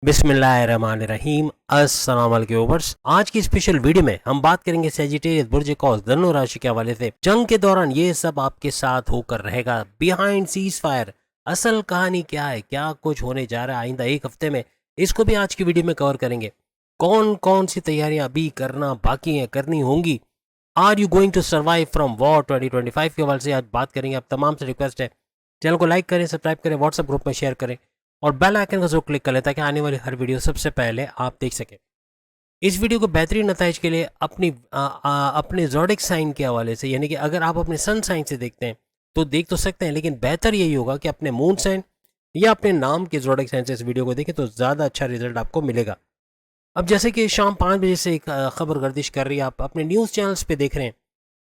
बिस्मिल्लाहिर्रहमानिर्रहीम। अस्सलाम वालेकुम व्यूअर्स। आज की स्पेशल वीडियो में हम बात करेंगे सेजिटेरियस बुर्ज कौस धनु राशि के हवाले से। जंग के दौरान ये सब आपके साथ होकर रहेगा। बिहाइंड सीज फायर असल कहानी क्या है, क्या कुछ होने जा रहा है आइंदा एक हफ्ते में, इसको भी आज की वीडियो में कवर करेंगे। कौन कौन सी तैयारियां अभी करना बाकी हैं, करनी होंगी। Are you going to survive from war 2025 के हवाले से आज बात करेंगे। आप तमाम से रिक्वेस्ट है, चैनल को लाइक करें, सब्सक्राइब करें, व्हाट्सएप ग्रुप में शेयर करें और बेल आइकन को जरूर क्लिक कर लें ताकि आने वाली हर वीडियो सबसे पहले आप देख सकें। इस वीडियो को बेहतरीन नताइज के लिए अपने ज़ोडिक साइन के हवाले से, यानी कि अगर आप अपने सन साइन से देखते हैं तो देख तो सकते हैं, लेकिन बेहतर यही होगा कि अपने मून साइन या अपने नाम के ज़ोडिक साइन से इस वीडियो को देखें तो ज़्यादा अच्छा रिजल्ट आपको मिलेगा। अब जैसे कि शाम 5 बजे से एक खबर गर्दिश कर रही है, आप अपने न्यूज़ चैनल्स पे देख रहे हैं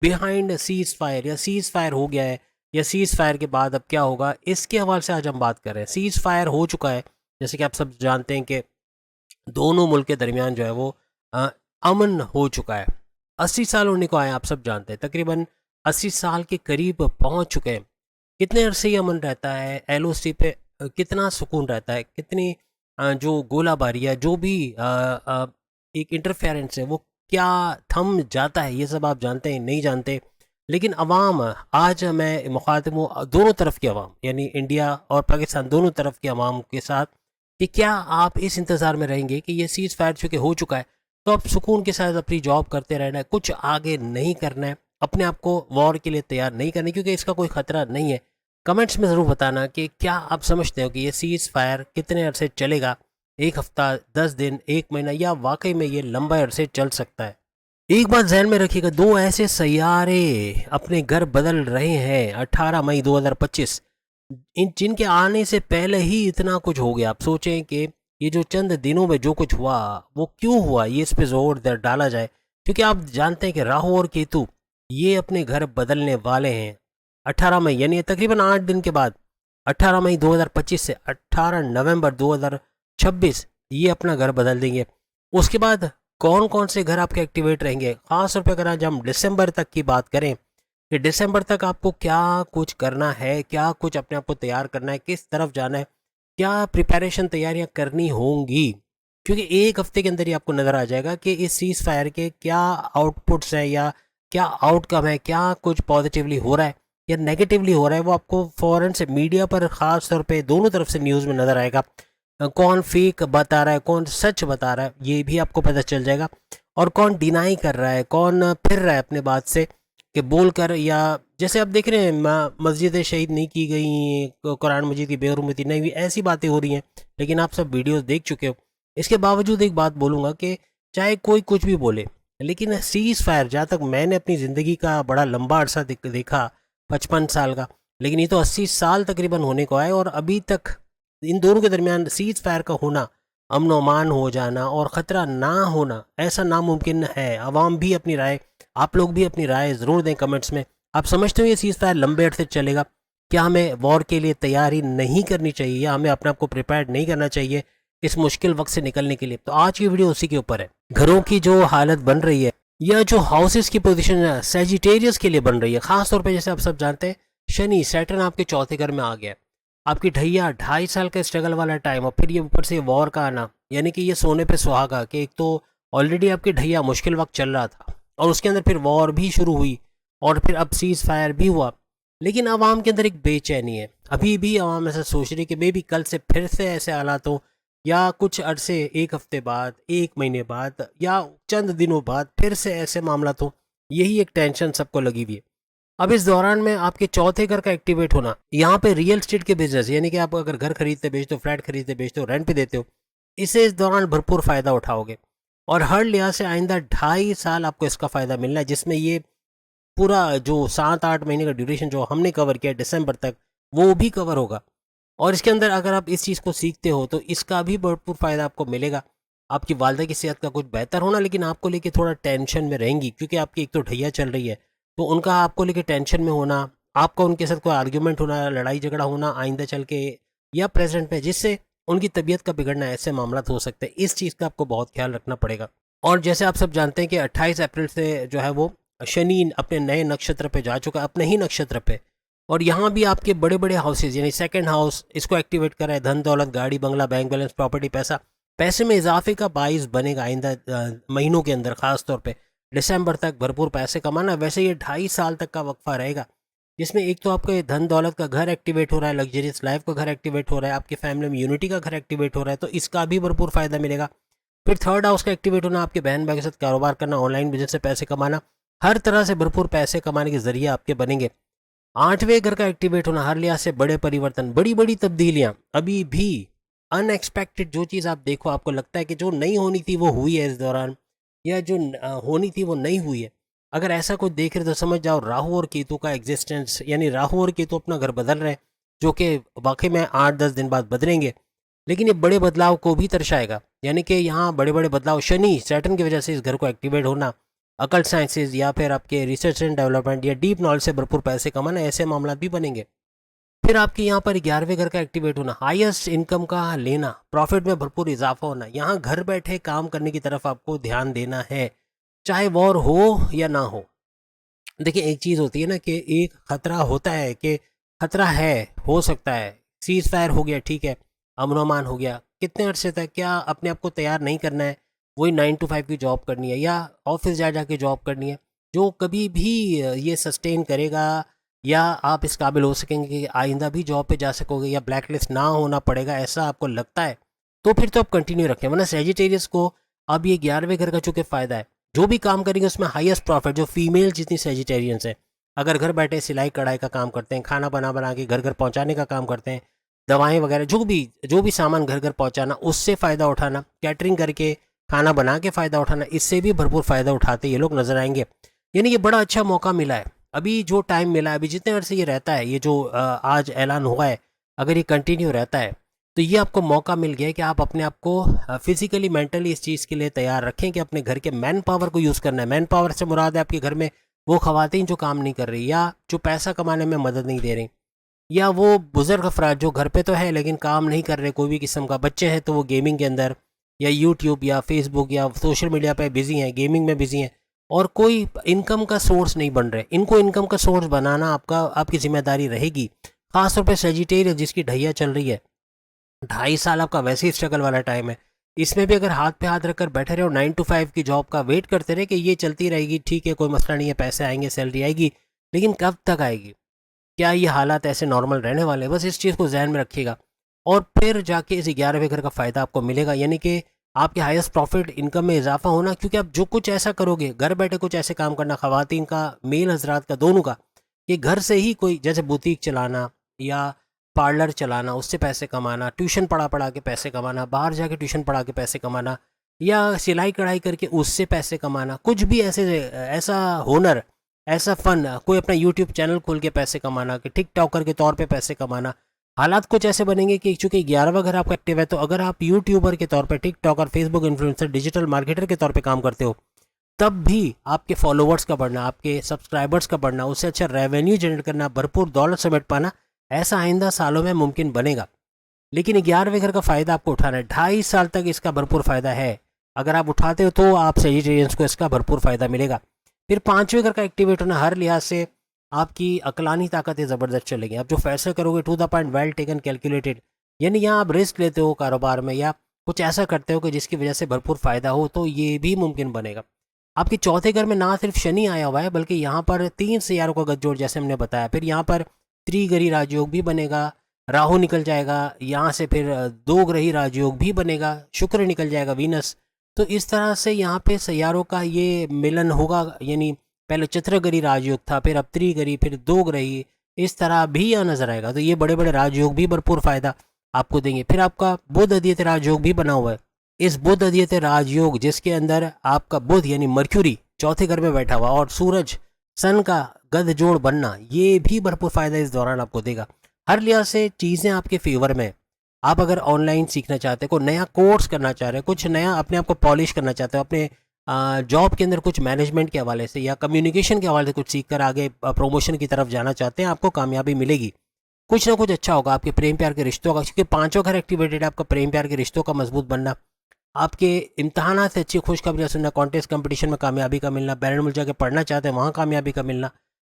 बिहाइंड सीज फायर या सीज फायर हो गया है या सीज फायर के बाद अब क्या होगा, इसके हवाले से आज हम बात कर रहे हैं। सीज फायर हो चुका है, जैसे कि आप सब जानते हैं कि दोनों मुल्क के दरमियान जो है वो अमन हो चुका है। 80 साल होने को आए, आप सब जानते हैं, तकरीबन 80 साल के करीब पहुंच चुके हैं। कितने अरसे ही अमन रहता है, एलओसी पे कितना सुकून रहता है, कितनी जो गोलाबारी है, जो भी एक इंटरफेरेंस है वो क्या थम जाता है, ये सब आप जानते हैं नहीं जानते। लेकिन अवाम, आज मैं मुखातिब हूँ दोनों तरफ की अवाम, यानी इंडिया और पाकिस्तान दोनों तरफ की अवाम के साथ, कि क्या आप इस इंतज़ार में रहेंगे कि ये सीज़ फायर चूँकि हो चुका है तो आप सुकून के साथ अपनी जॉब करते रहना है, कुछ आगे नहीं करना है, अपने आप को वॉर के लिए तैयार नहीं करना, क्योंकि इसका कोई ख़तरा नहीं है। कमेंट्स में ज़रूर बताना कि क्या आप समझते हो कि ये सीज़ फायर कितने अरसे चलेगा, 1 हफ्ता, 10 दिन, 1 महीना, या वाकई में ये लंबा अरसे चल सकता है। एक बात ध्यान में रखिएगा, दो ऐसे सैयारे अपने घर बदल रहे हैं 18 मई 2025, इन जिनके आने से पहले ही इतना कुछ हो गया। आप सोचें कि ये जो चंद दिनों में जो कुछ हुआ वो क्यों हुआ, ये इस पे जोर डाला जाए, क्योंकि आप जानते हैं कि राहु और केतु ये अपने घर बदलने वाले हैं 18 मई, यानी तकरीबन 8 दिन के बाद 18 मई 2025 से 18 नवंबर 2026 ये अपना घर बदल देंगे। उसके बाद कौन कौन से घर आपके एक्टिवेट रहेंगे, ख़ास तौर पर अगर आज हम दिसंबर तक की बात करें कि दिसंबर तक आपको क्या कुछ करना है, क्या कुछ अपने आप को तैयार करना है, किस तरफ जाना है, क्या प्रिपरेशन तैयारियां करनी होंगी, क्योंकि एक हफ्ते के अंदर ही आपको नज़र आ जाएगा कि इस सीज फायर के क्या आउटपुट्स हैं या क्या आउटकम है, क्या कुछ पॉजिटिवली हो रहा है या नेगेटिवली हो रहा है। वो आपको फ़ौरन से मीडिया पर ख़ास तौर पे दोनों तरफ से न्यूज़ में नज़र आएगा। कौन फेक बता रहा है, कौन सच बता रहा है, ये भी आपको पता चल जाएगा। और कौन डिनाई कर रहा है, कौन फिर रहा है अपने बात से कि बोल कर, या जैसे आप देख रहे हैं मस्जिदें शहीद नहीं की गई, कुरान मजीद की बेहरमती नहीं हुई, ऐसी बातें हो रही हैं, लेकिन आप सब वीडियोस देख चुके हो। इसके बावजूद एक बात बोलूँगा कि चाहे कोई कुछ भी बोले, लेकिन सीज फायर, जहाँ तक मैंने अपनी ज़िंदगी का बड़ा लंबा अरसा देखा, 55 साल का, लेकिन ये तो 80 साल तकरीबन होने को आए और अभी तक इन दोनों के दरमियान सीज फायर का होना, अमन अमान हो जाना और ख़तरा ना होना, ऐसा नामुमकिन है। आवाम भी अपनी राय, आप लोग भी अपनी राय ज़रूर दें कमेंट्स में। आप समझते हो ये सीज़ फायर लंबे अरसे चलेगा? क्या हमें वॉर के लिए तैयारी नहीं करनी चाहिए या हमें अपने आप को प्रिपेयर नहीं करना चाहिए इस मुश्किल वक्त से निकलने के लिए? तो आज की वीडियो उसी के ऊपर है। घरों की जो हालत बन रही है या जो हाउसेस की पोजीशन सेजिटेरियस के लिए बन रही है, ख़ास तौर पे जैसे आप सब जानते हैं शनि सैटर्न आपके चौथे घर में आ गया, आपकी ढैया 2.5 साल का स्ट्रगल वाला टाइम, और फिर ये ऊपर से वॉर का आना, यानी कि ये सोने पे सुहागा कि एक तो ऑलरेडी आपकी ढैया मुश्किल वक्त चल रहा था और उसके अंदर फिर वॉर भी शुरू हुई और फिर अब सीज फायर भी हुआ। लेकिन आवाम के अंदर एक बेचैनी है, अभी भी आवाम ऐसा सोच रही है कि मे भी कल से फिर से ऐसे हालात हो, या कुछ अरसे, एक हफ्ते बाद, 1 महीने बाद, या चंद दिनों बाद फिर से ऐसे मामला हो। यही एक टेंशन सबको लगी हुई है। अब इस दौरान में आपके चौथे घर का एक्टिवेट होना, यहाँ पे रियल स्टेट के बिजनेस, यानी कि आप अगर घर खरीदते बेचते हो, फ्लैट खरीदते बेचते हो, रेंट पे देते हो, इसे इस दौरान भरपूर फ़ायदा उठाओगे और हर लिहाज से आइंदा 2.5 साल आपको इसका फ़ायदा मिलना है, जिसमें ये पूरा जो 7-8 महीने का ड्यूरेशन जो हमने कवर किया दिसंबर तक, वो भी कवर होगा। और इसके अंदर अगर आप इस चीज़ को सीखते हो तो इसका भी भरपूर फ़ायदा आपको मिलेगा। आपकी वालदा की सेहत का कुछ बेहतर होना, लेकिन आपको लेके थोड़ा टेंशन में रहेंगी, क्योंकि आपकी एक तो ढैया चल रही है, तो उनका आपको लेके टेंशन में होना, आपका उनके साथ कोई आर्ग्यूमेंट होना, लड़ाई झगड़ा होना आइंदा चल के या प्रेजेंट में, जिससे उनकी तबीयत का बिगड़ना, ऐसे मामला हो सकते हैं। इस चीज़ का आपको बहुत ख्याल रखना पड़ेगा। और जैसे आप सब जानते हैं कि 28 अप्रैल से जो है वो शनि अपने नए नक्षत्र पे जा चुका है, अपने ही नक्षत्र पे, और यहाँ भी आपके बड़े बड़े हाउसेज, यानी सेकंड हाउस इसको एक्टिवेट करा है, धन दौलत, गाड़ी बंगला, बैंक बैलेंस, प्रॉपर्टी, पैसा, पैसे में इजाफे का बाइस बनेगा आइंदा महीनों के अंदर, खास तौर पे दिसंबर तक भरपूर पैसे कमाना। वैसे ये 2.5 साल तक का वक्फा रहेगा, जिसमें एक तो आपका ये धन दौलत का घर एक्टिवेट हो रहा है, लग्जरियस लाइफ का घर एक्टिवेट हो रहा है, आपकी फैमिली में यूनिटी का घर एक्टिवेट हो रहा है, तो इसका भी भरपूर फायदा मिलेगा। फिर थर्ड हाउस का एक्टिवेट होना, आपके बहन भाई के साथ कारोबार करना, ऑनलाइन बिजनेस से पैसे कमाना, हर तरह से भरपूर पैसे कमाने के जरिए आपके बनेंगे। आठवें घर का एक्टिवेट होना, हर लिहाज से बड़े परिवर्तन, बड़ी बड़ी तब्दीलियां, अभी भी अनएक्सपेक्टेड जो चीज़ आप देखो आपको लगता है कि जो नहीं होनी थी वो हुई है इस दौरान, या जो होनी थी वो नहीं हुई है। अगर ऐसा कुछ देख रहे तो समझ जाओ राहु और केतु का एग्जिस्टेंस, यानी राहु और केतु अपना घर बदल रहे हैं, जो कि वाकई में 8-10 दिन बाद बदलेंगे, लेकिन ये बड़े बदलाव को भी दर्शाएगा। यानी कि यहाँ बड़े बड़े बदलाव, शनि सैटर्न की वजह से इस घर को एक्टिवेट होना, अकल्ट साइंसेज या फिर आपके रिसर्च एंड डेवलपमेंट या डीप नॉलेज से भरपूर पैसे कमाना, ऐसे मामला भी बनेंगे। फिर आपके यहाँ पर 11वें घर का एक्टिवेट होना, हाईएस्ट इनकम का लेना, प्रॉफिट में भरपूर इजाफा होना, यहाँ घर बैठे काम करने की तरफ आपको ध्यान देना है, चाहे वॉर हो या ना हो। देखिए एक चीज़ होती है ना कि एक खतरा होता है, कि खतरा है, हो सकता है, सीज फायर हो गया, ठीक है, अमन अमान हो गया, कितने अरसे तक क्या अपने आप को तैयार नहीं करना है, वही 9 to 5 की जॉब करनी है या ऑफिस जा के जॉब करनी है, जो कभी भी ये सस्टेन करेगा, या आप इस काबिल हो सकेंगे कि आइंदा भी जॉब पे जा सकोगे, या ब्लैक लिस्ट ना होना पड़ेगा, ऐसा आपको लगता है, तो फिर तो आप कंटिन्यू रखें। वरना सेजिटेरियस को अब ये 11वें घर का चूँकि फ़ायदा है, जो भी काम करेंगे उसमें हाईएस्ट प्रॉफिट, जो फीमेल जितनी सेजिटेरियंस है, अगर घर बैठे सिलाई कढ़ाई का काम करते हैं, खाना बना के घर घर पहुंचाने का काम करते हैं, दवाएं वगैरह जो भी सामान घर घर पहुंचाना, उससे फ़ायदा उठाना, कैटरिंग करके खाना बना के फ़ायदा उठाना, इससे भी भरपूर फ़ायदा उठाते ये लोग नजर आएंगे। यानी ये बड़ा अच्छा मौका मिला है, अभी जो टाइम मिला है, अभी जितने अरसे ये रहता है, ये जो आज ऐलान हुआ है, अगर ये कंटिन्यू रहता है तो ये आपको मौका मिल गया है कि आप अपने आप को फिजिकली मेंटली इस चीज़ के लिए तैयार रखें कि अपने घर के मैन पावर को यूज़ करना है। मैन पावर से मुराद है आपके घर में वो खवातीन जो काम नहीं कर रही, या जो पैसा कमाने में मदद नहीं दे रही, या वो बुजुर्ग अफराद जो घर पे तो है लेकिन काम नहीं कर रहे कोई भी किस्म का, बच्चे हैं तो वो गेमिंग के अंदर या यूट्यूब या फेसबुक या सोशल मीडिया पे बिजी हैं, गेमिंग में बिजी हैं, और कोई इनकम का सोर्स नहीं बन रहे। इनको इनकम का सोर्स बनाना आपकी जिम्मेदारी रहेगी, खासतौर पर सेजिटेरियस जिसकी ढैया चल रही है। 2.5 साल आपका वैसे ही स्ट्रगल वाला टाइम है, इसमें भी अगर हाथ पे हाथ रखकर बैठे रहे और 9 to 5 की जॉब का वेट करते रहे कि ये चलती रहेगी, ठीक है कोई मसला नहीं है, पैसे आएंगे, सैलरी आएगी, लेकिन कब तक आएगी, क्या ये हालात ऐसे नॉर्मल रहने वाले हैं, बस इस चीज़ को जहन में रखिएगा। और फिर जाके इस 11वें घर का फ़ायदा आपको मिलेगा, यानी कि आपके हाईएस्ट प्रॉफिट इनकम में इजाफा होना, क्योंकि आप जो कुछ ऐसा करोगे, घर बैठे कुछ ऐसे काम करना, खवातीन का, मेल हजरात का, दोनों का, कि घर से ही कोई जैसे बुटीक चलाना या पार्लर चलाना, उससे पैसे कमाना, ट्यूशन पढ़ा के पैसे कमाना, बाहर जाके ट्यूशन पढ़ा के पैसे कमाना, या सिलाई कढ़ाई करके उससे पैसे कमाना, कुछ भी ऐसा हुनर, ऐसा फन, कोई अपना यूट्यूब चैनल खोल के पैसे कमाना, कि टिकटॉकर के तौर पे पैसे कमाना। हालात कुछ ऐसे बनेंगे कि चूंकि 11वां घर आपका एक्टिव है, तो अगर आप यूट्यूबर के तौर पे, TikToker, Facebook influencer, digital marketer के तौर पे काम करते हो, तब भी आपके फॉलोवर्स का बढ़ना, आपके सब्सक्राइबर्स का बढ़ना, उससे अच्छा रेवेन्यू जनरेट करना, भरपूर दौलत समेट पाना, ऐसा आइंदा सालों में मुमकिन बनेगा। लेकिन 11वें घर का फ़ायदा आपको उठाना है, 2.5 साल तक इसका भरपूर फ़ायदा है। अगर आप उठाते हो तो आप सेजिटेरियंस को इसका भरपूर फ़ायदा मिलेगा। फिर 5वें घर का एक्टिवेट होना, हर लिहाज से आपकी अकलानी ताकतें ज़बरदस्त चलेगी। आप जो फैसले करोगे to the point, well taken, calculated, यानी यहाँ आप रिस्क लेते हो कारोबार में, या कुछ ऐसा करते हो कि जिसकी वजह से भरपूर फ़ायदा हो, तो ये भी मुमकिन बनेगा। आपके चौथे घर में ना सिर्फ शनि आया हुआ है, बल्कि यहाँ पर 3 सियारों का गठजोड़, जैसे हमने बताया। फिर यहाँ पर त्रिग्रही राजयोग भी बनेगा, राहु निकल जाएगा यहाँ से, फिर 2 ग्रही राजयोग भी बनेगा, शुक्र निकल जाएगा, वीनस। तो इस तरह से यहाँ पे सैयारों का ये मिलन होगा, यानी पहले चतुर्ग्रही राजयोग था, फिर अब त्रिग्रही, फिर 2 ग्रही, इस तरह भी यहाँ नजर आएगा। तो ये बड़े बड़े राजयोग भी भरपूर फायदा आपको देंगे। फिर आपका बुध अदित्य राजयोग भी बना हुआ है। इस बुध अदित्य राजयोग जिसके अंदर आपका बुध यानी मर्क्यूरी चौथे घर में बैठा हुआ, और सूरज सन का गध जोड़ बनना, ये भी भरपूर फायदा इस दौरान आपको देगा। हर लिहाज से चीज़ें आपके फेवर में। आप अगर ऑनलाइन सीखना चाहते हो, कोई नया कोर्स करना चाह रहे हो, कुछ नया अपने आप को पॉलिश करना चाहते हो, अपने जॉब के अंदर कुछ मैनेजमेंट के हवाले से या कम्युनिकेशन के हवाले से कुछ सीख कर आगे प्रमोशन की तरफ जाना चाहते हैं, आपको कामयाबी मिलेगी। कुछ ना कुछ अच्छा होगा आपके प्रेम प्यार के रिश्तों का, क्योंकि 5वां घर एक्टिवेटेड है। आपका प्रेम प्यार के रिश्तों का मजबूत बनना, आपके इम्तहान से अच्छी खुशखबरियाँ सुनना, कॉन्टेस्ट कंपटीशन में कामयाबी का मिलना, बैरन मुल्क जाके पढ़ना चाहते हैं वहाँ कामयाबी का मिलना,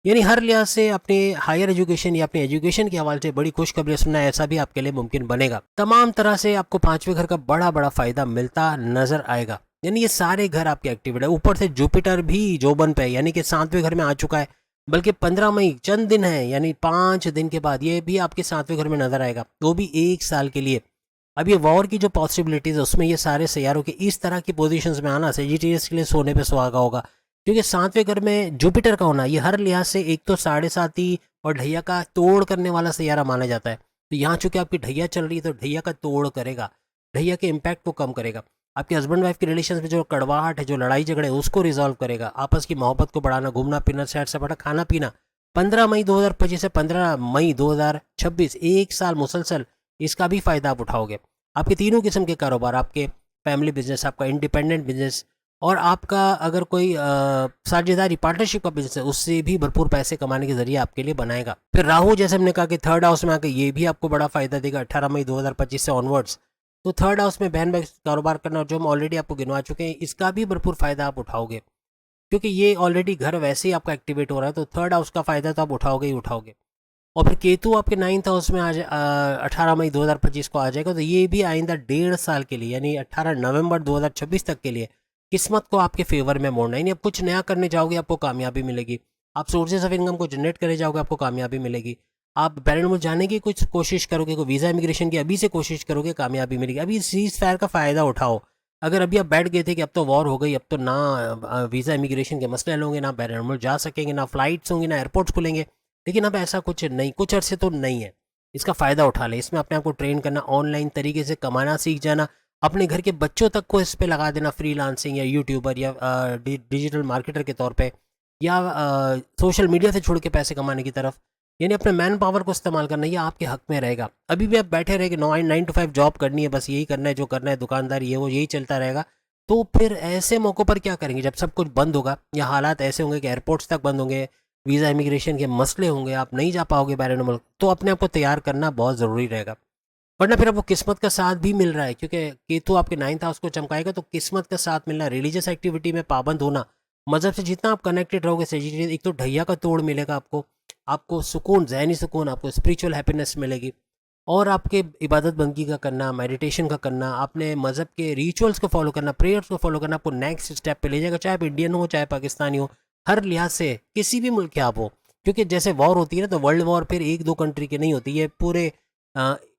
यानी हर लिहाज से अपने हायर एजुकेशन या अपने एजुकेशन के हवाले से बड़ी खुशखबरी सुनना ऐसा भी आपके लिए मुमकिन बनेगा। तमाम तरह से आपको पांचवें घर का बड़ा बड़ा फायदा मिलता नजर आएगा। यानी ये सारे घर आपके एक्टिवेट है। ऊपर से जुपिटर भी जोबन पे है, यानी कि 7वें घर में आ चुका है। बल्कि 15 मई चंद दिन है, यानी 5 दिन के बाद ये भी आपके 7वें घर में नजर आएगा, वो भी 1 साल के लिए। अब ये वॉर की जो पॉसिबिलिटीज है उसमें ये सारे सैयारों के इस तरह की पोजीशंस में आना सेजिटेरियस के लिए सोने पे सुहागा होगा। क्योंकि 7वें घर में जुपिटर का होना ये हर लिहाज से एक तो 7.5 और ढैया का तोड़ करने वाला सैयारा माना जाता है। तो यहाँ चूंकि आपकी ढैया चल रही है तो ढैया का तोड़ करेगा, ढैया के इम्पैक्ट को कम करेगा। आपके हस्बैंड वाइफ के रिलेशन में जो कड़वाहट है, जो लड़ाई झगड़े है, उसको रिजॉल्व करेगा। आपस की मोहब्बत को बढ़ाना, घूमना फिरना, सैर सपाटा, खाना पीना। 15 मई 2025 से 15 मई 2026 1 साल मुसलसल इसका भी फायदा आप उठाओगे। आपके तीनों किस्म के कारोबार, आपके फैमिली बिजनेस, आपका इंडिपेंडेंट बिजनेस और आपका अगर कोई साझेदारी पार्टनरशिप का बिजनेस है, उससे भी भरपूर पैसे कमाने के जरिए आपके लिए बनाएगा। फिर राहु जैसे हमने कहा कि थर्ड हाउस में आके ये भी आपको बड़ा फायदा देगा 18 मई 2025 से ऑनवर्ड्स। तो थर्ड हाउस में बहन भाई कारोबार करना, जो हम ऑलरेडी आपको गिनवा चुके हैं, इसका भी भरपूर फायदा आप उठाओगे। क्योंकि ये ऑलरेडी घर वैसे ही आपका एक्टिवेट हो रहा है, तो थर्ड हाउस का फायदा तो आप उठाओगे ही उठाओगे। और फिर केतु आपके 9th हाउस में 18 मई 2025 को आ जाएगा, तो ये भी आइंदा 1.5 साल के लिए, यानी 18 नवंबर 2026 तक के लिए किस्मत को आपके फेवर में मोड़ना। यानी आप कुछ नया करने जाओगे आपको कामयाबी मिलेगी। आप सोर्सेज ऑफ इनकम को जनरेट करने जाओगे आपको कामयाबी मिलेगी। आप बैरन जाने की कुछ कोशिश करोगे, कोई वीज़ा इमिग्रेशन की अभी से कोशिश करोगे, कामयाबी मिलेगी। अभी सीज फायर का फ़ायदा उठाओ। अगर अभी आप बैठ गए थे कि अब तो वॉर हो गई, अब तो ना वीज़ा इमिग्रेशन के मसले हल होंगे, ना बैरन जा सकेंगे, ना फ्लाइट्स होंगी, ना एयरपोर्ट्स खुलेंगे, लेकिन अब ऐसा कुछ नहीं, कुछ अरसे तो नहीं है। इसका फ़ायदा उठा लें, इसमें अपने आप को ट्रेन करना, ऑनलाइन तरीके से कमाना सीख जाना, अपने घर के बच्चों तक को इस पे लगा देना, फ्रीलांसिंग या यूट्यूबर या डिजिटल मार्केटर के तौर पे, या सोशल मीडिया से छोड़ के पैसे कमाने की तरफ। यानी अपने मैन पावर को इस्तेमाल करना, ये आपके हक में रहेगा। अभी भी आप बैठे रहे कि 9 to 5 जॉब करनी है, बस यही करना है, जो करना है दुकानदारी ये वो यही चलता रहेगा, तो फिर ऐसे मौक़ों पर क्या करेंगे जब सब कुछ बंद होगा या हालात ऐसे होंगे कि एयरपोर्ट्स तक बंद होंगे, वीज़ा इमिग्रेशन के मसले होंगे, आप नहीं जा पाओगे बैरून मुल्क, तो अपने आप को तैयार करना बहुत ज़रूरी रहेगा। वरना फिर आपको किस्मत का साथ भी मिल रहा है, क्योंकि केतु आपके 9th हाउस को चमकाएगा, तो किस्मत का साथ मिलना, रिलीजियस एक्टिविटी में पाबंद होना, मज़हब से जितना आप कनेक्टेड रहोगे सेजिटेरियस, एक तो ढैया का तोड़ मिलेगा आपको, आपको सुकून, ज़हनी सुकून, आपको स्पिरिचुअल हैप्पीनेस मिलेगी। और आपके इबादत बंदगी का करना, मेडिटेशन का करना, अपने मज़हब के रिचुअल्स को फॉलो करना, प्रेयर्स को फॉलो करना आपको नेक्स्ट स्टेप पे ले जाएगा। चाहे आप इंडियन हो, चाहे पाकिस्तानी हो, हर लिहाज से किसी भी मुल्क के आप हो। क्योंकि जैसे वॉर होती है ना, तो वर्ल्ड वॉर फिर 1-2 कंट्री की नहीं होती, ये पूरे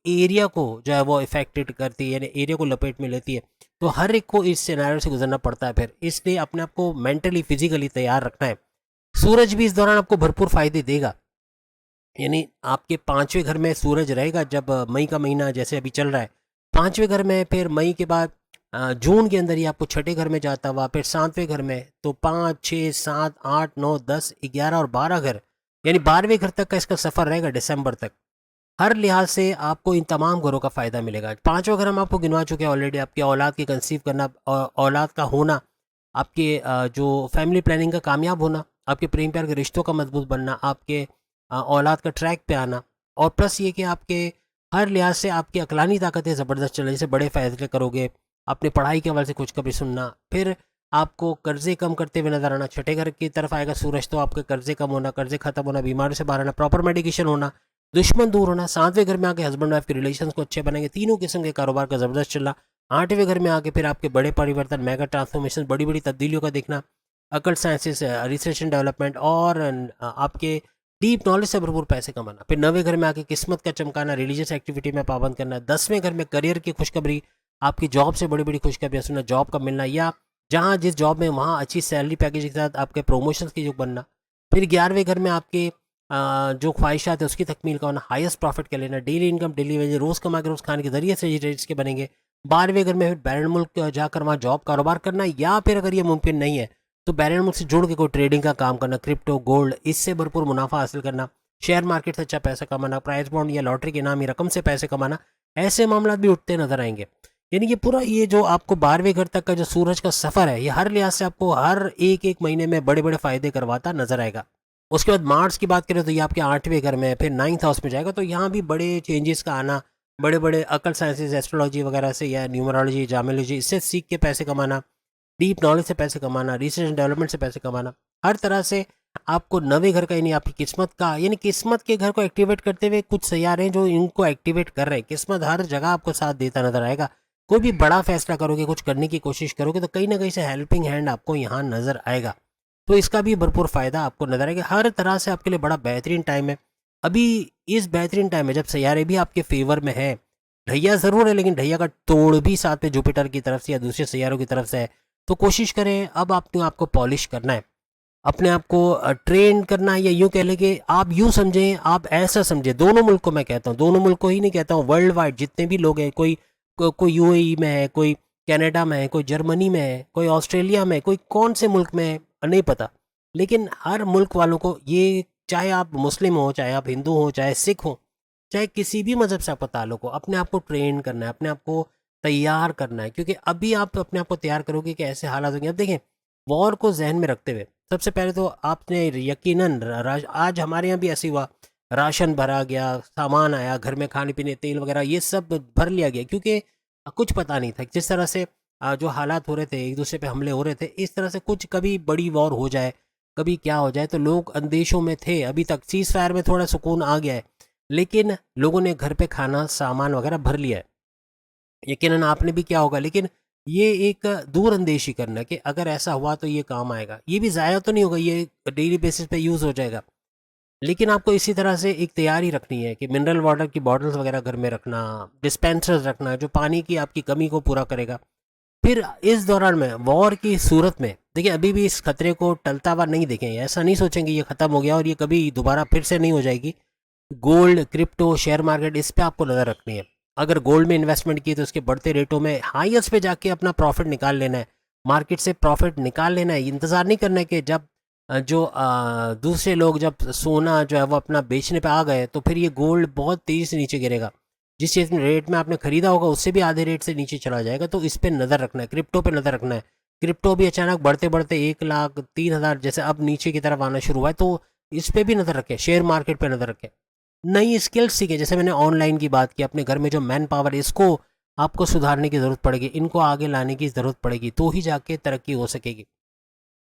एरिया को जो है वो इफेक्टेड करती है, यानी एरिया को लपेट में लेती है। तो हर एक को इस सिनेरियो से गुजरना पड़ता है फिर, इसलिए अपने आप को मेंटली फिजिकली तैयार रखना है। सूरज भी इस दौरान आपको भरपूर फायदे देगा। यानी आपके 5वें घर में सूरज रहेगा जब मई का महीना जैसे अभी चल रहा है, 5वें घर में, फिर मई के बाद जून के अंदर ही आपको 6ठे घर में जाता हुआ, फिर 7वें घर में, तो 5, 6, 7, 8, 9, 10, 11 और 12 घर, यानी 12वें घर तक का इसका सफ़र रहेगा दिसंबर तक। हर लिहाज से आपको इन तमाम घरों का फ़ायदा मिलेगा। 5वां घर हम आपको गिनवा चुके हैं ऑलरेडी, आपकी औलाद की कंसीव करना, औलाद का होना, आपके जो फैमिली प्लानिंग का कामयाब होना, आपके प्रेम प्यार के रिश्तों का मजबूत बनना, आपके औलाद का ट्रैक पे आना, और प्लस ये कि आपके हर लिहाज से आपकी अकलानी ताकतें ज़बरदस्त चल, जैसे बड़े फैसले करोगे, अपने पढ़ाई के हवाले से खुशखबरी सुनना, फिर आपको कर्जे कम करते हुए नजर आना। 6ठे घर की तरफ आएगा सूरज, तो आपके कर्जे कम होना, कर्जे खत्म होना, बीमारी से बाहर आना, प्रॉपर मेडिकेशन होना, दुश्मन दूर होना। 7वें घर में आके हस्बैंड वाइफ के रिलेशंस को अच्छे बनेंगे, तीनों किस्म के कारोबार का ज़बरदस्त चलना। 8वें घर में आके फिर आपके बड़े परिवर्तन, मेगा ट्रांसफॉर्मेशन, बड़ी बड़ी तब्दीलियों का देखना, अकल साइंसेस, रिसर्च एंड डेवलपमेंट, और आपके डीप नॉलेज से भरपूर पैसे कमाना। फिर 9वें घर में आके किस्मत का चमकाना, रिलीजियस एक्टिविटी में पाबंद करना। 10वें घर में करियर की खुशखबरी, आपकी जॉब से बड़ी बड़ी खुशखबरियाँ सुनना, जॉब का मिलना, या जहाँ जिस जॉब में वहाँ अच्छी सैलरी पैकेज के साथ आपके प्रमोशंस की जो बनना। फिर 11वें घर में आपके जो ख्वाहिशात है उसकी तकमील का होना, हाईएस्ट प्रॉफिट का लेना, डेली इनकम, डेली वेज, रोज़ कमा के रोज़ खाने के जरिए से रेट्स के बनेंगे। 12वें घर में फिर बैरन मुल्क जाकर वहाँ जॉब कारोबार करना, या फिर अगर ये मुमकिन नहीं है तो बैरन मुल्क से जुड़ के कोई ट्रेडिंग का काम करना, क्रिप्टो, गोल्ड, इससे भरपूर मुनाफा हासिल करना, शेयर मार्केट से अच्छा पैसा कमाना, प्राइस बॉन्ड या लॉटरी के नाम या रकम से पैसे कमाना, ऐसे मामला भी उठते नजर आएंगे। यानी ये पूरा ये जो आपको 12वें घर तक का जो सूरज का सफ़र है, ये हर लिहाज से आपको हर एक एक महीने में बड़े बड़े फ़ायदे करवाता नजर आएगा। उसके बाद मार्स की बात करें तो ये आपके 8वें घर में, फिर 9th हाउस में जाएगा, तो यहाँ भी बड़े चेंजेस का आना, बड़े बड़े अकल साइंसेज, एस्ट्रोलॉजी वगैरह से या न्यूमरोलॉजी, जामियोलॉजी, इससे सीख के पैसे कमाना, डीप नॉलेज से पैसे कमाना, रिसर्च एंड डेवलपमेंट से पैसे कमाना, हर तरह से आपको नवे घर का यानी आपकी किस्मत का, यानी किस्मत के घर को एक्टिवेट करते हुए कुछ सैयारे हैं जो इनको एक्टिवेट कर रहे हैं। किस्मत हर जगह आपको साथ देता नजर आएगा। कोई भी बड़ा फैसला करोगे, कुछ करने की कोशिश करोगे, तो कहीं ना कहीं से हेल्पिंग हैंड आपको यहाँ नजर आएगा। तो इसका भी भरपूर फायदा आपको नजर आएगा। हर तरह से आपके लिए बड़ा बेहतरीन टाइम है। अभी इस बेहतरीन टाइम में जब सैयारे भी आपके फेवर में है, ढैया ज़रूर है लेकिन ढैया का तोड़ भी साथ में जुपिटर की तरफ से या दूसरे सैयारों की तरफ से है। तो कोशिश करें, अब आपको पॉलिश करना है, अपने आप को ट्रेन करना है, या यूँ कह लें कि आप यूँ समझें, आप ऐसा समझें, दोनों मुल्क को मैं कहता हूँ, दोनों मुल्क को ही नहीं कहता हूँ, वर्ल्ड वाइड जितने भी लोग हैं, कोई यूएई में है, कोई कनाडा में है, कोई जर्मनी में है, कोई ऑस्ट्रेलिया में है, कोई कौन से मुल्क में है नहीं पता, लेकिन हर मुल्क वालों को ये, चाहे आप मुस्लिम हो, चाहे आप हिंदू हो, चाहे सिख हो, चाहे किसी भी मज़हब से आपका ताल्लुक हो, अपने आप को ट्रेन करना है, अपने आप को तैयार करना है। क्योंकि अभी आप अपने आप को तैयार करोगे कि ऐसे हालात होंगे। अब देखें, वॉर को जहन में रखते हुए सबसे पहले तो आपने यकीनन आज हमारे यहाँ भी ऐसे हुआ, राशन भरा गया, सामान आया घर में, खाने पीने तेल वगैरह ये सब भर लिया गया, क्योंकि कुछ पता नहीं था जिस तरह से जो हालात हो रहे थे, एक दूसरे पे हमले हो रहे थे, इस तरह से कुछ कभी बड़ी वॉर हो जाए, कभी क्या हो जाए, तो लोग अंदेशों में थे। अभी तक सीज फायर में थोड़ा सुकून आ गया है, लेकिन लोगों ने घर पे खाना सामान वगैरह भर लिया है। यकीनन आपने भी किया होगा, लेकिन ये एक दूर अंदेशी करना कि अगर ऐसा हुआ तो ये काम आएगा, ये भी ज़ाया तो नहीं होगा, ये डेली बेसिस पे यूज़ हो जाएगा। लेकिन आपको इसी तरह से एक तैयारी रखनी है कि मिनरल वाटर की बॉटल्स वगैरह घर में रखना, डिस्पेंसर्स रखना जो पानी की आपकी कमी को पूरा करेगा। फिर इस दौरान में वॉर की सूरत में देखिए, अभी भी इस खतरे को टलता हुआ नहीं देखेंगे, ऐसा नहीं सोचेंगे ये ख़त्म हो गया और ये कभी दोबारा फिर से नहीं हो जाएगी। गोल्ड, क्रिप्टो, शेयर मार्केट, इस पे आपको नज़र रखनी है। अगर गोल्ड में इन्वेस्टमेंट की तो उसके बढ़ते रेटों में हाईएस्ट पे जाके अपना प्रॉफिट निकाल लेना है, मार्केट से प्रॉफिट निकाल लेना है। इंतज़ार नहीं करना है कि जब दूसरे लोग जब सोना जो है वो अपना बेचने पे आ गए तो फिर ये गोल्ड बहुत तेज़ी से नीचे गिरेगा। जिस चीज़ में रेट में आपने ख़रीदा होगा उससे भी आधे रेट से नीचे चला जाएगा। तो इस पर नज़र रखना है, क्रिप्टो पे नज़र रखना है। क्रिप्टो भी अचानक बढ़ते बढ़ते 1,03,000 जैसे अब नीचे की तरफ आना शुरू हुआ है, तो इस पर भी नज़र रखें, शेयर मार्केट पर नज़र रखें। नई स्किल्स सीखें, जैसे मैंने ऑनलाइन की बात की, अपने घर में जो मैन पावर है इसको आपको सुधारने की ज़रूरत पड़ेगी, इनको आगे लाने की ज़रूरत पड़ेगी, तो ही जाके तरक्की हो सकेगी।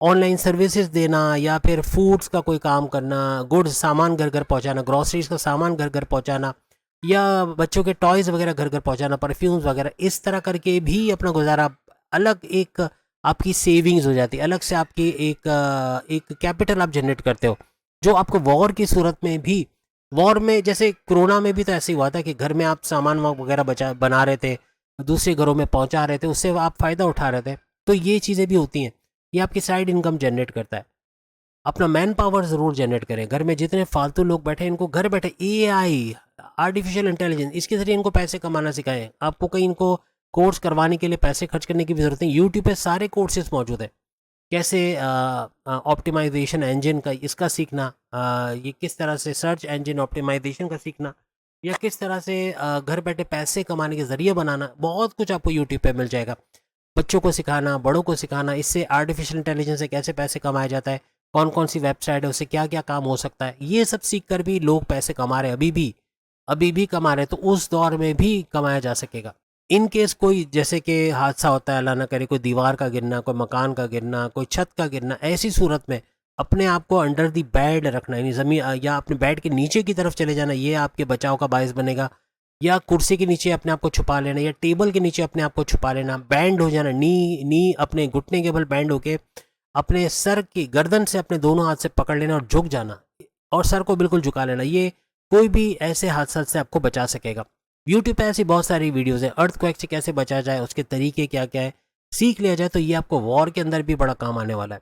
ऑनलाइन सर्विसेज देना या फिर फूड्स का कोई काम करना, गुड्स सामान घर घर पहुंचाना, ग्रॉसरीज का सामान घर घर पहुंचाना, या बच्चों के टॉयज़ वगैरह घर घर पहुंचाना, परफ्यूम्स वगैरह, इस तरह करके भी अपना गुजारा, अलग एक आपकी सेविंग्स हो जाती है, अलग से आपकी एक कैपिटल आप जनरेट करते हो, जो आपको वॉर की सूरत में भी, वॉर में जैसे कोरोना में भी तो ऐसे ही हुआ था कि घर में आप सामान वगैरह बना रहे थे, दूसरे घरों में पहुंचा रहे थे, उससे आप फ़ायदा उठा रहे थे। तो ये चीज़ें भी होती हैं, ये आपकी साइड इनकम जनरेट करता है। अपना मैन पावर ज़रूर जनरेट करें। घर में जितने फालतू लोग बैठे हैं इनको घर बैठे एआई, आर्टिफिशियल इंटेलिजेंस, इसके ज़रिए इनको पैसे कमाना सिखाएं। आपको कहीं इनको कोर्स करवाने के लिए पैसे खर्च करने की भी ज़रूरत नहीं, यूट्यूब पे सारे कोर्सेज मौजूद हैं। कैसे ऑप्टिमाइजेशन इंजन का इसका सीखना, ये किस तरह से सर्च इंजन ऑप्टिमाइजेशन का सीखना, या किस तरह से घर बैठे पैसे कमाने के ज़रिए बनाना, बहुत कुछ आपको यूट्यूब पे मिल जाएगा। बच्चों को सिखाना, बड़ों को सिखाना, इससे आर्टिफिशियल इंटेलिजेंस से कैसे पैसे कमाया जाता है, कौन कौन सी वेबसाइट है, उससे क्या क्या काम हो सकता है, ये सब सीख कर भी लोग पैसे कमा रहे हैं, अभी भी कमा रहे हैं। तो उस दौर में भी कमाया जा सकेगा। इन केस कोई जैसे कि हादसा होता है, अल्लाह ना करे, कोई दीवार का गिरना, कोई मकान का गिरना, कोई छत का गिरना, ऐसी सूरत में अपने आप को अंडर दी बेड रखना, यानी ज़मीन या अपने बेड के नीचे की तरफ चले जाना, ये आपके बचाव का बायस बनेगा। या कुर्सी के नीचे अपने आप को छुपा लेना, या टेबल के नीचे अपने आप को छुपा लेना, बैंड हो जाना, नी अपने घुटने के बल बैंड होके अपने सर की गर्दन से अपने दोनों हाथ से पकड़ लेना और झुक जाना, और सर को बिल्कुल झुका लेना। ये कोई भी ऐसे हादसा से आपको बचा सकेगा। यूट्यूब पे ऐसी बहुत सारी वीडियोज़ हैं, अर्थक्वेक से कैसे बचा जाए, उसके तरीके क्या क्या है, सीख लिया जाए तो ये आपको वॉर के अंदर भी बड़ा काम आने वाला है।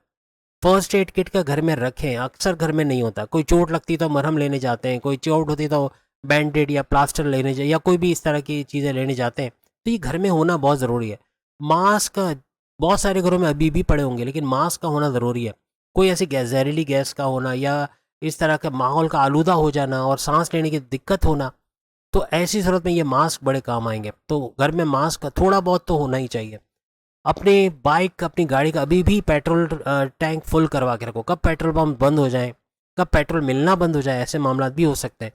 फर्स्ट एड किट का घर में रखें, अक्सर घर में नहीं होता। कोई चोट लगती तो मरहम लेने जाते हैं, कोई चोट होती तो बैंडेड या प्लास्टर लेने या कोई भी इस तरह की चीज़ें लेने जाते हैं। तो ये घर में होना बहुत ज़रूरी है। मास्क बहुत सारे घरों में अभी भी पड़े होंगे, लेकिन मास्क का होना ज़रूरी है। कोई ऐसी जहरीली गैस का होना, या इस तरह का माहौल का आलूदा हो जाना और सांस लेने की दिक्कत होना, तो ऐसी सूरत में ये मास्क बड़े काम आएंगे। तो घर में मास्क थोड़ा बहुत तो होना ही चाहिए। अपनी बाइक, अपनी गाड़ी का अभी भी पेट्रोल टैंक फुल करवा के रखो। कब पेट्रोल पंप बंद हो जाए, कब पेट्रोल मिलना बंद हो जाए, ऐसे मामला भी हो सकते हैं।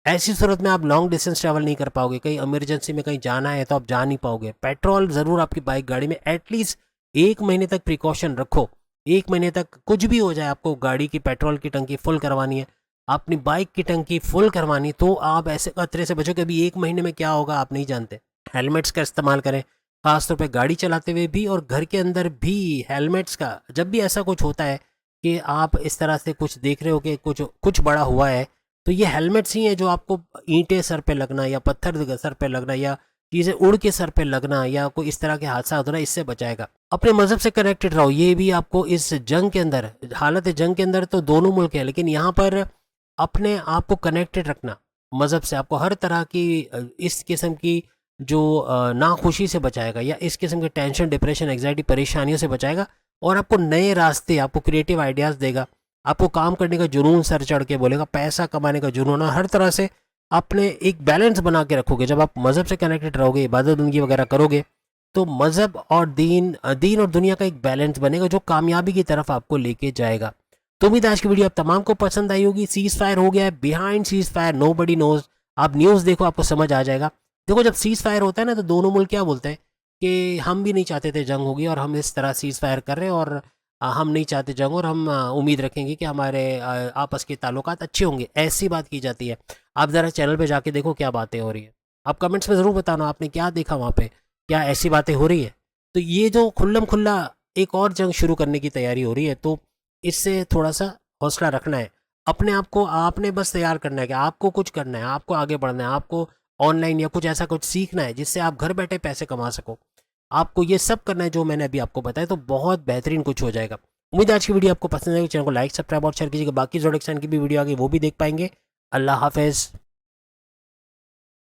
ऐसी सूरत में आप लॉन्ग डिस्टेंस ट्रैवल नहीं कर पाओगे, कहीं इमरजेंसी में कहीं जाना है तो आप जा नहीं पाओगे। पेट्रोल ज़रूर आपकी बाइक गाड़ी में एटलीस्ट 1 महीने तक प्रिकॉशन रखो, 1 महीने तक कुछ भी हो जाए, आपको गाड़ी की पेट्रोल की टंकी फुल करवानी है, अपनी बाइक की टंकी फुल करवानी, तो आप ऐसे खतरे से बचो कि अभी 1 महीने में क्या होगा आप नहीं जानते। हेलमेट्स का इस्तेमाल करें, खासतौर पे गाड़ी चलाते हुए भी और घर के अंदर भी हेलमेट्स का। जब भी ऐसा कुछ होता है कि आप इस तरह से कुछ देख रहे हो कि कुछ कुछ बड़ा हुआ है, तो ये हेलमेट्स ही हैं जो आपको ईंटें सर पे लगना या पत्थर सर पे लगना या चीज़ें उड़ के सर पे लगना या कोई इस तरह के हादसा होना, इससे बचाएगा। अपने मज़हब से कनेक्टेड रहो, ये भी आपको इस जंग के अंदर, हालत जंग के अंदर तो दोनों मुल्क हैं, लेकिन यहाँ पर अपने आप को कनेक्टेड रखना मज़हब से आपको हर तरह की इस किस्म की जो नाखुशी से बचाएगा या इस किस्म के टेंशन, डिप्रेशन, एंग्जाइटी, परेशानियों से बचाएगा और आपको नए रास्ते, आपको क्रिएटिव आइडियाज़ देगा, आपको काम करने का जुनून सर चढ़ के बोलेगा, पैसा कमाने का जुनून, हर तरह से अपने एक बैलेंस बना के रखोगे। जब आप मज़हब से कनेक्टेड रहोगे, इबादत बंदगी वगैरह करोगे, तो मज़हब और दीन और दुनिया का एक बैलेंस बनेगा जो कामयाबी की तरफ आपको लेके जाएगा। तो उम्मीद है आज की वीडियो आप तमाम को पसंद आई होगी। सीज फायर हो गया है, behind cease fire nobody knows. आप न्यूज़ देखो, आपको समझ आ जाएगा। देखो, जब सीज फायर होता है ना, तो दोनों मुल्क क्या बोलते हैं कि हम भी नहीं चाहते थे जंग होगी और हम इस तरह सीज फायर कर रहे हैं और हम नहीं चाहते जंग और हम उम्मीद रखेंगे कि हमारे आपस के ताल्लुकात अच्छे होंगे, ऐसी बात की जाती है। आप ज़रा चैनल पे जाके देखो क्या बातें हो रही है। आप कमेंट्स में ज़रूर बताना आपने क्या देखा वहाँ पे, क्या ऐसी बातें हो रही है। तो ये जो खुल्लम खुल्ला एक और जंग शुरू करने की तैयारी हो रही है, तो इससे थोड़ा सा हौसला रखना है। अपने आप को आपने बस तैयार करना है कि आपको कुछ करना है, आपको आगे बढ़ना है, आपको ऑनलाइन या कुछ ऐसा कुछ सीखना है जिससे आप घर बैठे पैसे कमा सको। आपको ये सब करना है जो मैंने अभी आपको बताया, तो बहुत बेहतरीन कुछ हो जाएगा। उम्मीद है आज की वीडियो आपको पसंद आएगी। चैनल को लाइक, सब्सक्राइब और शेयर कीजिएगा। बाकी जोड़ेक्सान की भी वीडियो आ गई, वो भी देख पाएंगे। अल्लाह हाफिज़।